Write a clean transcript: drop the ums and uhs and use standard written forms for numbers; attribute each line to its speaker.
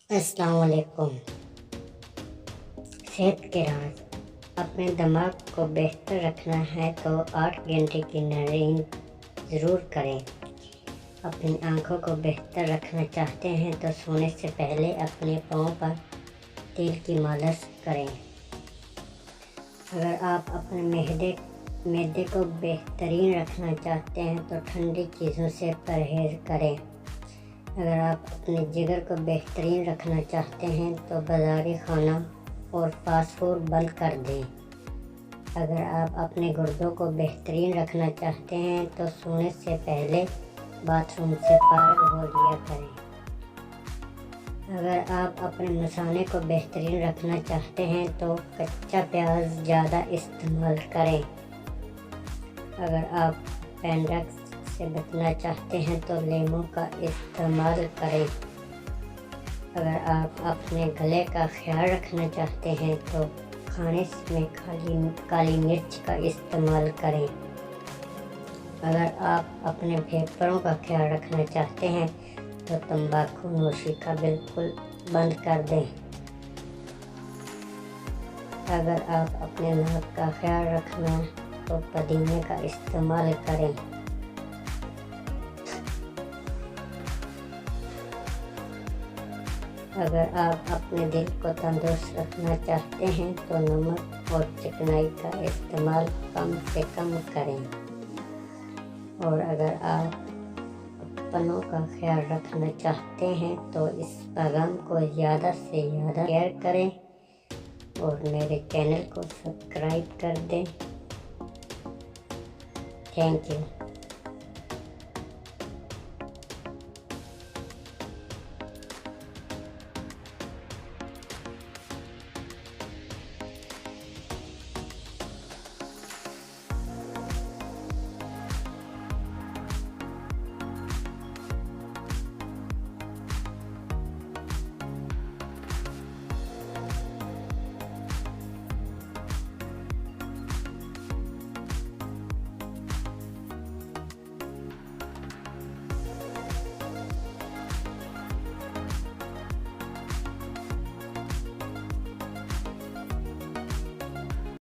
Speaker 1: अस्सलाम वालेकुम। सेहत के राज। अपने दिमाग को बेहतर रखना है तो 8 घंटे की नींद ज़रूर करें। अपनी आँखों को बेहतर रखना चाहते हैं तो सोने से पहले अपने पाँव पर तेल की मालिश करें। अगर आप अपने मैदे को बेहतरीन रखना चाहते हैं तो ठंडी चीज़ों से परहेज़ करें। अगर आप अपने जिगर को बेहतरीन रखना चाहते हैं तो बाज़ारी खाना और फास्ट फूड बंद कर दें। अगर आप अपने गुर्दों को बेहतरीन रखना चाहते हैं तो सोने से पहले बाथरूम से फारिग हो लिया करें। अगर आप अपने मसाले को बेहतरीन रखना चाहते हैं तो कच्चा प्याज ज़्यादा इस्तेमाल करें। अगर आप पेंडेक्स से बचना चाहते हैं तो नींबू का इस्तेमाल करें। अगर आप अपने गले का ख्याल रखना चाहते हैं तो खाने में काली मिर्च का इस्तेमाल करें। अगर आप अपने फेफड़ों का ख्याल रखना चाहते हैं तो तंबाकू नोशी का बिल्कुल बंद कर दें। अगर आप अपने नाक का ख्याल रखना तो पुदीने का इस्तेमाल करें। अगर आप अपने दिल को तंदुरुस्त रखना चाहते हैं तो नमक और चिकनाई का इस्तेमाल कम से कम करें। और अगर आप अपनों का ख्याल रखना चाहते हैं तो इस पैगाम को ज़्यादा से ज़्यादा शेयर करें और मेरे चैनल को सब्सक्राइब कर दें। Thank you.